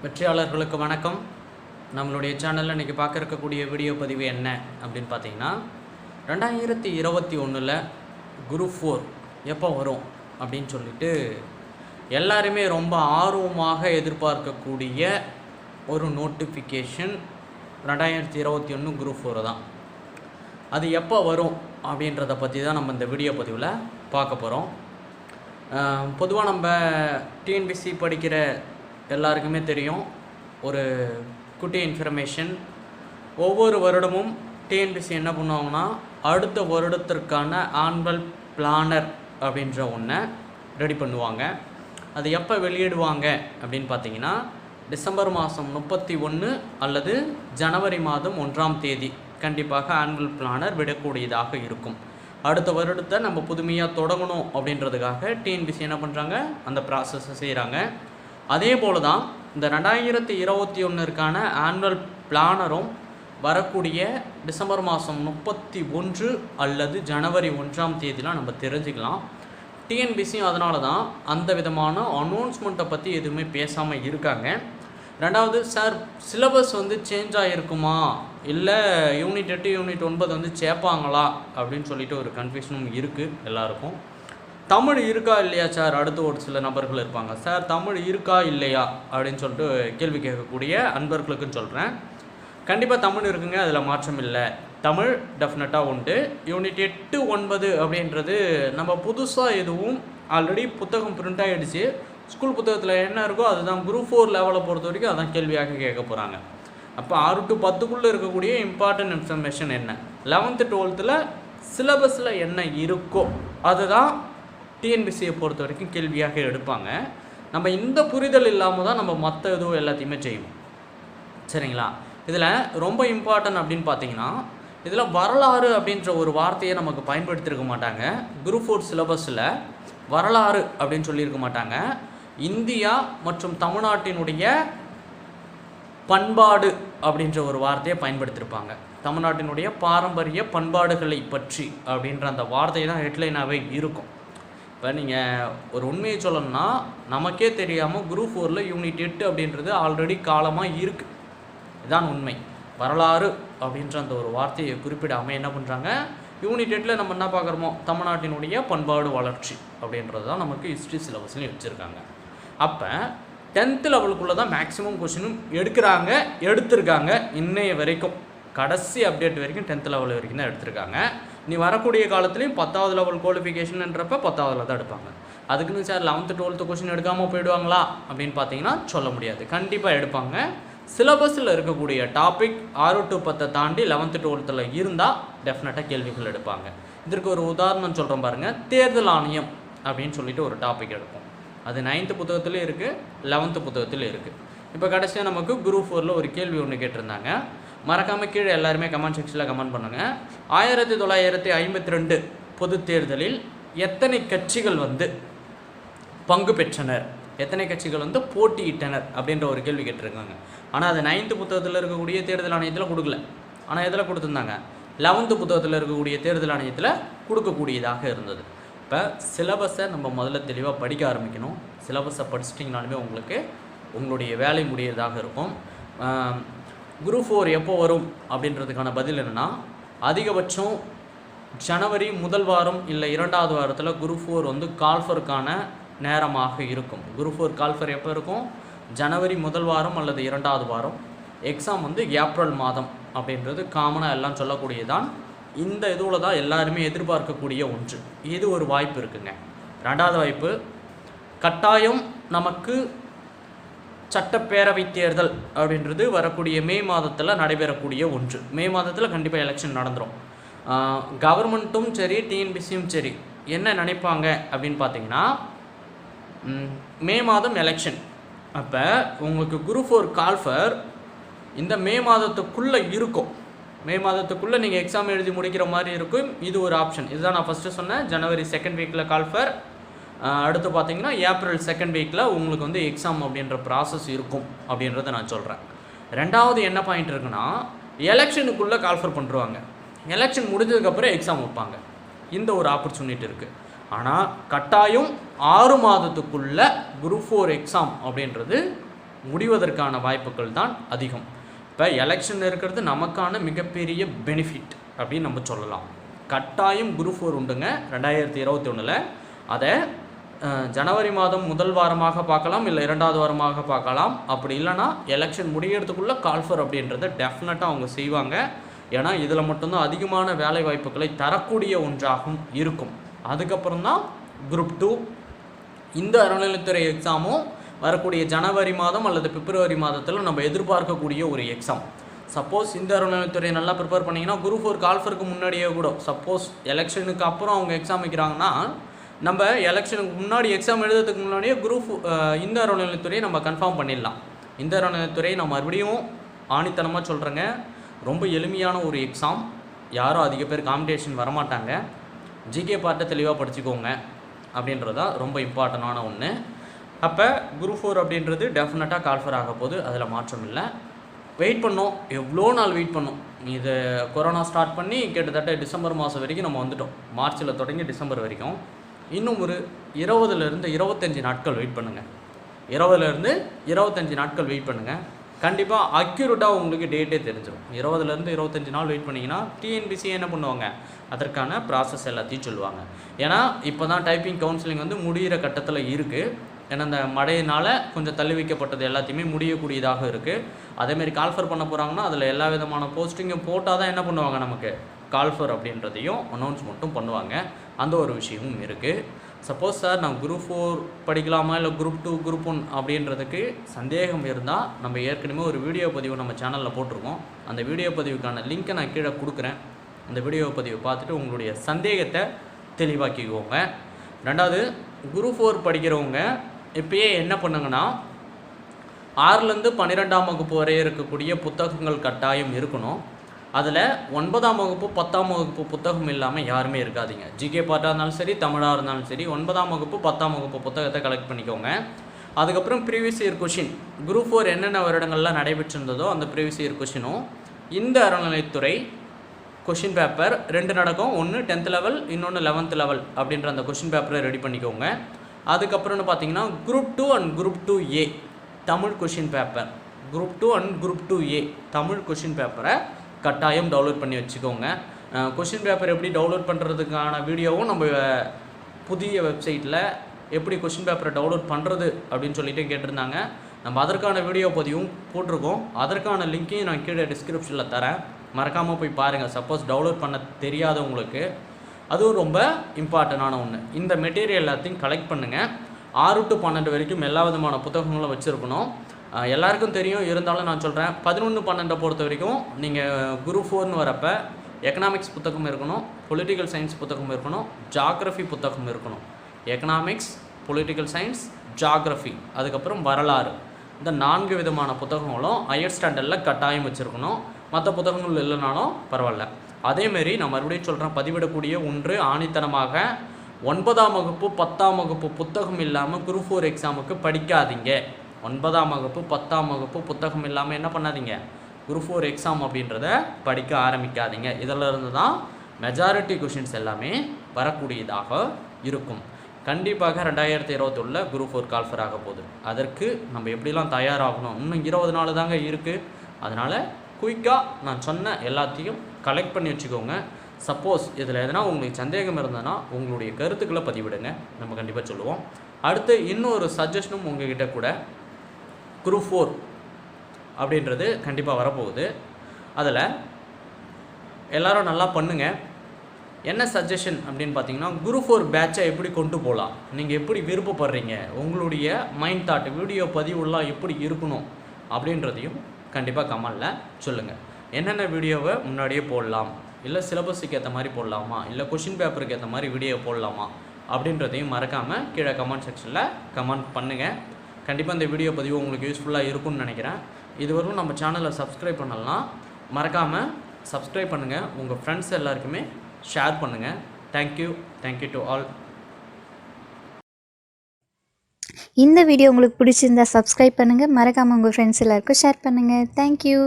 வெற்றியாளர்களுக்கு வணக்கம். நம்மளுடைய சேனலில் இன்றைக்கி பார்க்க இருக்கக்கூடிய வீடியோ பதிவு என்ன அப்படின்னு பார்த்தீங்கன்னா, 2021 குரூப் 4 எப்போ வரும் அப்படின்னு சொல்லிட்டு எல்லாருமே ரொம்ப ஆர்வமாக எதிர்பார்க்கக்கூடிய ஒரு நோட்டிஃபிகேஷன் 2021 குரூப் 4 தான். அது எப்போ வரும் அப்படின்றத பற்றி தான் நம்ம இந்த வீடியோ பதிவில் பார்க்க போகிறோம். பொதுவாக நம்ம டிஎன்பிசி படிக்கிற எல்லாருக்குமே தெரியும், ஒரு குட்டி இன்ஃபர்மேஷன். ஒவ்வொரு வருடமும் டிஎன்பிசி என்ன பண்ணுவாங்கன்னா, அடுத்த வருடத்திற்கான ஆனுவல் பிளானர் அப்படின்ற ஒன்றை ரெடி பண்ணுவாங்க. அது எப்போ வெளியிடுவாங்க அப்படின்னு பார்த்தீங்கன்னா, டிசம்பர் மாதம் 31 அல்லது ஜனவரி மாதம் 1ஆம் தேதி கண்டிப்பாக ஆனுவல் பிளானர் விடக்கூடியதாக இருக்கும். அடுத்த வருடத்தை நம்ம புதுமையாக தொடங்கணும் அப்படின்றதுக்காக டிஎன்பிசி என்ன பண்ணுறாங்க, அந்த ப்ராசஸை செய்கிறாங்க. அதே போல் தான் இந்த 2021க்கான ஆனுவல் பிளானரும் வரக்கூடிய டிசம்பர் மாதம் 31 அல்லது ஜனவரி 1ஆம் தேதிலாம் நம்ம தெரிஞ்சுக்கலாம். டிஎன்பிசியும் அதனால தான் அந்த விதமான அனௌன்ஸ்மெண்ட்டை பற்றி எதுவுமே பேசாமல் இருக்காங்க. ரெண்டாவது, சார் சிலபஸ் வந்து சேஞ்ச் ஆகிருக்குமா, இல்லை யூனிட் 8 யூனிட் 9 வந்து சேர்ப்பாங்களா அப்படின்னு சொல்லிட்டு ஒரு கன்ஃபியூஷனும் இருக்குது எல்லாருக்கும். தமிழ் இருக்கா இல்லையா சார், அடுத்து ஒரு சில நபர்கள் இருப்பாங்க, சார் தமிழ் இருக்கா இல்லையா அப்படின்னு சொல்லிட்டு கேள்வி கேட்கக்கூடிய அன்பர்களுக்குன்னு சொல்கிறேன். கண்டிப்பாக தமிழ் இருக்குங்க, அதில் மாற்றம் இல்லை. தமிழ் டெஃபினட்டாக உண்டு. யூனிட் 8, 9 அப்படின்றது நம்ம புதுசாக எதுவும் ஆல்ரெடி புத்தகம் பிரிண்ட் ஆகிடுச்சு. ஸ்கூல் புத்தகத்தில் என்ன இருக்கோ அதுதான் குரூப் 4 லெவலை பொறுத்த வரைக்கும் அதான் கேள்வியாக கேட்க போகிறாங்க. அப்போ 6 to 10க்குள்ளே இருக்கக்கூடிய இம்பார்ட்டன்ட் இன்ஃபர்மேஷன் என்ன, 11th 12th சிலபஸில் என்ன இருக்கோ அதுதான் டிஎன்பிசியை பொறுத்த வரைக்கும் கேள்வியாக எடுப்பாங்க. நம்ம இந்த புரிதல் இல்லாமல் தான் நம்ம மற்ற எதுவும் எல்லாத்தையுமே செய்வோம். சரிங்களா? இதில் ரொம்ப இம்பார்ட்டன்ட் அப்படின்னு பார்த்தீங்கன்னா, இதில் வரலாறு அப்படின்ற ஒரு வார்த்தையை நமக்கு பயன்படுத்தியிருக்க மாட்டாங்க. குரூப் 4 சிலபஸில் வரலாறு அப்படின்னு சொல்லியிருக்க மாட்டாங்க. இந்தியா மற்றும் தமிழ்நாட்டினுடைய பண்பாடு அப்படின்ற ஒரு வார்த்தையை பயன்படுத்தியிருப்பாங்க. தமிழ்நாட்டினுடைய பாரம்பரிய பண்பாடுகளை பற்றி அப்படின்ற அந்த வார்த்தை தான் ஹெட்லைனாகவே இருக்கும். இப்போ நீங்கள் ஒரு உண்மையை சொல்லணும்னா, நமக்கே தெரியாமல் குரூப் 4 யூனிட் 8 அப்படின்றது ஆல்ரெடி காலமாக இருக்குது. இதுதான் உண்மை. வரலாறு அப்படின்ற அந்த ஒரு வார்த்தையை குறிப்பிடாமல் என்ன பண்ணுறாங்க, யூனிட் 8 நம்ம என்ன பார்க்குறோமோ தமிழ்நாட்டினுடைய பண்பாடு வளர்ச்சி அப்படின்றது தான் நமக்கு ஹிஸ்ட்ரி சிலபஸ்லையும் வச்சுருக்காங்க. அப்போ 10th லெவலுக்குள்ளே தான் மேக்ஸிமம் கொஷினும் எடுத்திருக்காங்க. இன்னைய வரைக்கும் கடைசி அப்டேட் வரைக்கும் 10th லெவல் வரைக்கும் தான் எடுத்திருக்காங்க. நீ வரக்கூடிய காலத்துலேயும் 10th லெவல் குவாலிஃபிகேஷன்ன்றப்ப 10th தான் எடுப்பாங்க. அதுக்குன்னு சார் 11th 12th கொஷின் எடுக்காமல் போயிடுவாங்களா அப்படின்னு பார்த்தீங்கன்னா சொல்ல முடியாது. கண்டிப்பாக எடுப்பாங்க. சிலபஸில் இருக்கக்கூடிய டாபிக் 6 to 10 தாண்டி 11th 12th இருந்தால் டெஃபினட்டாக கேள்விகள் எடுப்பாங்க. இதற்கு ஒரு உதாரணம் சொல்கிறோம் பாருங்கள். தேர்தல் ஆணையம் அப்படின்னு சொல்லிட்டு ஒரு டாபிக் எடுப்போம். அது 9th புத்தகத்துலேயும் இருக்குது, 11th புத்தகத்துலேயும் இருக்குது. இப்போ கடைசியாக நமக்கு குரூப் 4 ஒரு கேள்வி ஒன்று கேட்டிருந்தாங்க. மறக்காமல் கீழே எல்லாருமே கமெண்ட் செக்ஷனில் கமெண்ட் பண்ணுங்கள். 1952 பொது தேர்தலில் எத்தனை கட்சிகள் வந்து பங்கு பெற்றனர், எத்தனை கட்சிகள் வந்து போட்டியிட்டனர் அப்படின்ற ஒரு கேள்வி கேட்டிருக்காங்க. ஆனால் அது 9th புத்தகத்தில் இருக்கக்கூடிய தேர்தல் ஆணையத்தில் கொடுக்கல. ஆனால் எதில் கொடுத்துருந்தாங்க, 11th புத்தகத்தில் இருக்கக்கூடிய தேர்தல் ஆணையத்தில் கொடுக்கக்கூடியதாக இருந்தது. இப்போ சிலபஸை நம்ம முதல்ல தெளிவாக படிக்க ஆரம்பிக்கணும். சிலபஸை படிச்சிட்டிங்கனாலுமே உங்களுக்கு உங்களுடைய வேலை முடியறதாக இருக்கும். குரூப் 4 எப்போ வரும் அப்படின்றதுக்கான பதில் என்னென்னா, அதிகபட்சம் ஜனவரி முதல் வாரம் இல்லை 2வது வாரத்தில் குரூப் 4 வந்து கால்ஃபருக்கான நேரமாக இருக்கும். குரூப் 4 கால்ஃபர் எப்போ இருக்கும், ஜனவரி முதல் வாரம் அல்லது 2வது வாரம். எக்ஸாம் வந்து ஏப்ரல் மாதம் அப்படின்றது காமனாக எல்லாம் சொல்லக்கூடியதான். இந்த இதுவில் தான் எல்லாருமே எதிர்பார்க்கக்கூடிய ஒன்று. இது ஒரு வாய்ப்பு இருக்குங்க. 2வது வாய்ப்பு, கட்டாயம் நமக்கு சட்டப்பேரவை தேர்தல் அப்படின்றது வரக்கூடிய மே மாதத்தில் நடைபெறக்கூடிய ஒன்று. மே மாதத்தில் கண்டிப்பாக எலெக்ஷன் நடந்துடும். கவர்மெண்ட்டும் சரி டிஎன்பிசியும் சரி என்ன நினைப்பாங்க அப்படின்னு பார்த்தீங்கன்னா, மே மாதம் எலெக்ஷன். அப்போ உங்களுக்கு குரூப் 4 கால்ஃபர் இந்த மே மாதத்துக்குள்ளே இருக்கும். மே மாதத்துக்குள்ளே நீங்கள் எக்ஸாம் எழுதி முடிக்கிற மாதிரி இருக்கும். இது ஒரு ஆப்ஷன். இதுதான் நான் ஃபஸ்ட்டு சொன்னேன். ஜனவரி 2nd வீக்கில் கால்ஃபர், அடுத்து பார்த்தீங்கன்னா ஏப்ரல் 2nd வீக்கில் உங்களுக்கு வந்து எக்ஸாம் அப்படின்ற ப்ராசஸ் இருக்கும் அப்படின்றத நான் சொல்கிறேன். 2வது என்ன பாயிண்ட் இருக்குன்னா, எலெக்ஷனுக்குள்ளே கால்ஃபர் பண்ணுறாங்க. எலெக்ஷன் முடிஞ்சதுக்கப்புறம் எக்ஸாம் வைப்பாங்க. இந்த ஒரு ஆப்பர்ச்சுனிட்டி இருக்குது. ஆனால் கட்டாயம் 6 மாதத்துக்குள்ளே குரூப் 4 எக்ஸாம் அப்படின்றது முடிவதற்கான வாய்ப்புகள் தான் அதிகம். இப்போ எலெக்ஷன் இருக்கிறது நமக்கான மிகப்பெரிய பெனிஃபிட் அப்படின்னு நம்ம சொல்லலாம். கட்டாயம் குரூப் 4 உண்டுங்க 2021. அதை ஜனவரி மாதம் முதல் வாரமாக பார்க்கலாம், இல்லை 2வது வாரமாக பார்க்கலாம். அப்படி இல்லைனா எலெக்ஷன் முடிகிறதுக்குள்ளே கால்ஃபர் அப்படின்றத டெஃபினட்டாக அவங்க செய்வாங்க. ஏன்னா இதில் மட்டும்தான் அதிகமான வேலை வாய்ப்புகளை தரக்கூடிய ஒன்றாகவும் இருக்கும். அதுக்கப்புறம் தான் குரூப் 2. இந்த அறநிலைத்துறை எக்ஸாமும் வரக்கூடிய ஜனவரி மாதம் அல்லது பிப்ரவரி மாதத்தில் நம்ம எதிர்பார்க்கக்கூடிய ஒரு எக்ஸாம். சப்போஸ் இந்த அறநிலைத்துறை நல்லா ப்ரிப்பேர் பண்ணிங்கன்னா குரூப் 4 கால்ஃபருக்கு முன்னாடியே கூட, சப்போஸ் எலெக்ஷனுக்கு அப்புறம் அவங்க எக்ஸாம் வைக்கிறாங்கன்னா நம்ம எலெக்ஷனுக்கு முன்னாடி எக்ஸாம் எழுதுறதுக்கு முன்னாடியே இந்த அறநிலைத்துறையை நம்ம கன்ஃபார்ம் பண்ணிடலாம். இந்த அறநிலைத்துறையை நான் மறுபடியும் ஆணித்தனமாக சொல்கிறேங்க, ரொம்ப எளிமையான ஒரு எக்ஸாம். யாரும் அதிக பேர் காம்படிஷன் வரமாட்டாங்க. ஜிகே பார்ட்டை தெளிவாக படிச்சுக்கோங்க அப்படின்றதான் ரொம்ப இம்பார்ட்டண்டான ஒன்று. அப்போ குரூப் 4 அப்படின்றது டெஃபினட்டாக கால்ஃபர் ஆக போகுது, அதில் மாற்றம் இல்லை. வெயிட் பண்ணோம், எவ்வளோ நாள் வெயிட் பண்ணோம். இது கொரோனா ஸ்டார்ட் பண்ணி கிட்டத்தட்ட டிசம்பர் மாதம் வரைக்கும் நம்ம வந்துட்டோம். மார்ச்சில் தொடங்கி டிசம்பர் வரைக்கும். இன்னும் ஒரு 20லேருந்து 25 நாட்கள் வெயிட் பண்ணுங்கள். 20லேருந்து 25 நாட்கள் வெயிட் பண்ணுங்கள். கண்டிப்பாக அக்யூரேட்டாக உங்களுக்கு டேட்டே தெரிஞ்சிடும். 20லேருந்து 25 நாள் வெயிட் பண்ணிங்கன்னா டிஎன்பிசி என்ன பண்ணுவாங்க, அதற்கான ப்ராசஸ் எல்லாத்தையும் சொல்லுவாங்க. ஏன்னா இப்போ தான் டைப்பிங் கவுன்சிலிங் வந்து முடிகிற கட்டத்தில் இருக்குது. ஏன்னா இந்த மழையினால் கொஞ்சம் தள்ளி வைக்கப்பட்டது எல்லாத்தையுமே முடியக்கூடியதாக இருக்குது. அதேமாரி கால்ஃபர் பண்ண போகிறாங்கன்னா அதில் எல்லா விதமான போஸ்டிங்கும் போட்டால் தான் என்ன பண்ணுவாங்க, நமக்கு கால்ஃபர் அப்படின்றதையும் அனௌன்ஸ்மெண்ட்டும் பண்ணுவாங்க. அந்த ஒரு விஷயமும் இருக்குது. சப்போஸ் சார் நான் குரூப் 4 படிக்கலாமா இல்லை குரூப் 2 குரூப் 1 அப்படின்றதுக்கு சந்தேகம் இருந்தால் நம்ம ஏற்கனவே ஒரு வீடியோ பதிவு நம்ம சேனலில் போட்டிருக்கோம். அந்த வீடியோ பதிவுக்கான லிங்க்கை நான் கீழே கொடுக்குறேன். அந்த வீடியோ பதிவை பார்த்துட்டு உங்களுடைய சந்தேகத்தை தெளிவாக்கிக்கோங்க. 2வது, குரூப் 4 படிக்கிறவங்க இப்போயே என்ன பண்ணுங்கன்னா 6லேருந்து 12ஆம் வகுப்பு வரை இருக்கக்கூடிய புத்தகங்கள் கட்டாயம் இருக்கணும். அதில் 9ஆம் வகுப்பு 10ஆம் வகுப்பு புத்தகம் இல்லாமல் யாருமே இருக்காதீங்க. ஜிகே பார்ட்டாக இருந்தாலும் சரி, தமிழாக இருந்தாலும் சரி, 9ஆம் வகுப்பு 10ஆம் வகுப்பு புத்தகத்தை கலெக்ட் பண்ணிக்கோங்க. அதுக்கப்புறம் ப்ரீவியஸ் இயர் கொஷின், குரூப் 4 என்னென்ன வருடங்கள்லாம் நடைபெற்றிருந்ததோ அந்த ப்ரீவியஸ் இயர் கொஷினும் இந்த அறநிலைத்துறை கொஷின் பேப்பர் 2 நடக்கும். ஒன்று 10th லெவல், இன்னொன்று 11th லெவல் அப்படின்ற அந்த கொஷின் பேப்பரை ரெடி பண்ணிக்கோங்க. அதுக்கப்புறம்னு பார்த்தீங்கன்னா group 2 and group 2A Tamil question paper, group 2 and group 2A Tamil question பேப்பரை கட்டாயம் டவுன்லோட் பண்ணி வச்சுக்கோங்க. கொஷின் பேப்பர் எப்படி டவுன்லோட் பண்ணுறதுக்கான வீடியோவும் நம்ம புதிய வெப்சைட்டில் எப்படி கொஷின் பேப்பரை டவுன்லோட் பண்ணுறது அப்படின்னு சொல்லிட்டு கேட்டிருந்தாங்க. நம்ம அதற்கான வீடியோ பதிவும் போட்டிருக்கோம். அதற்கான லிங்க்கையும் நான் கீழே டிஸ்கிரிப்ஷனில் தரேன், மறக்காமல் போய் பாருங்கள். சப்போஸ் டவுன்லோட் பண்ண தெரியாதவங்களுக்கு அதுவும் ரொம்ப இம்பார்ட்டண்டான ஒன்று. இந்த மெட்டீரியல் எல்லாத்தையும் கலெக்ட் பண்ணுங்கள். 6 to 12 வரைக்கும் எல்லா விதமான புத்தகங்களும் வச்சுருக்கணும். எல்லாருக்கும் தெரியும், இருந்தாலும் நான் சொல்கிறேன். 11, 12 பொறுத்த வரைக்கும் நீங்கள் குரூப் 4ன்னு வரப்போ எக்கனாமிக்ஸ் புத்தகம் இருக்கணும், பொலிட்டிக்கல் சயின்ஸ் புத்தகம் இருக்கணும், ஜாகிரஃபி புத்தகம் இருக்கணும். எக்கனாமிக்ஸ், பொலிட்டிக்கல் சயின்ஸ், ஜாகிரஃபி, அதுக்கப்புறம் வரலாறு, இந்த 4 விதமான புத்தகங்களும் ஹையர் ஸ்டாண்டர்டில் கட்டாயம் வச்சுருக்கணும். மற்ற புத்தகங்கள் இல்லைனாலும் பரவாயில்ல. அதேமாரி நான் மறுபடியும் சொல்கிறேன், பதிவிடக்கூடிய ஒன்று ஆணித்தனமாக 9ஆம் வகுப்பு 10ஆம் வகுப்பு புத்தகம் இல்லாமல் குரூப் 4 எக்ஸாமுக்கு படிக்காதீங்க. 9ஆம் வகுப்பு 10ஆம் வகுப்பு புத்தகம் இல்லாமல் என்ன பண்ணாதீங்க, குரூப் 4 எக்ஸாம் அப்படின்றத படிக்க ஆரம்பிக்காதீங்க. இதில் இருந்து தான் மெஜாரிட்டி கொஷின்ஸ் எல்லாமே வரக்கூடியதாக இருக்கும். கண்டிப்பாக 2021 குரூப் 4 கால்ஃபர் ஆக போகுது. அதற்கு நம்ம எப்படிலாம் தயாராகணும், இன்னும் 20 நாள் தாங்க இருக்குது. அதனால் குயிக்காக நான் சொன்ன எல்லாத்தையும் கலெக்ட் பண்ணி வச்சுக்கோங்க. சப்போஸ் இதில் எதனா உங்களுக்கு சந்தேகம் இருந்ததுன்னா உங்களுடைய கருத்துக்களை பதிவிடுங்க, நம்ம கண்டிப்பாக சொல்லுவோம். அடுத்து இன்னொரு சஜஷனும் உங்ககிட்ட கூட, குரூப் 4 அப்படின்றது கண்டிப்பாக வரப்போகுது. அதில் எல்லோரும் நல்லா பண்ணுங்கள். என்ன சஜஷன் அப்படின்னு பார்த்தீங்கன்னா, குரூப் 4 பேட்சை எப்படி கொண்டு போகலாம், நீங்கள் எப்படி விருப்பப்படுறீங்க, உங்களுடைய மைண்ட் தாட், வீடியோ பதிவுலாம் எப்படி இருக்கணும் அப்படின்றதையும் கண்டிப்பாக கமெண்டில் சொல்லுங்கள். என்னென்ன வீடியோவை முன்னாடியே போடலாம், இல்லை சிலபஸுக்கு ஏற்ற மாதிரி போடலாமா, இல்லை கொஷின் பேப்பருக்கு ஏற்ற மாதிரி வீடியோ போடலாமா அப்படின்றதையும் மறக்காமல் கீழே கமெண்ட் செக்ஷனில் கமெண்ட் பண்ணுங்கள். கண்டிப்பாக இந்த வீடியோ பதிவு உங்களுக்கு யூஸ்ஃபுல்லாக இருக்கும்னு நினைக்கிறேன். இதுவரையும் நம்ம சேனலை சப்ஸ்கிரைப் பண்ணலாம், மறக்காமல் சப்ஸ்கிரைப் பண்ணுங்கள். உங்கள் ஃப்ரெண்ட்ஸ் எல்லாருக்குமே ஷேர் பண்ணுங்கள். Thank you to all. இந்த வீடியோ உங்களுக்கு பிடிச்சிருந்தா சப்ஸ்கிரைப் பண்ணுங்கள், மறக்காமல் உங்கள் ஃப்ரெண்ட்ஸ் எல்லாருக்கும் ஷேர் பண்ணுங்கள். தேங்க்யூ.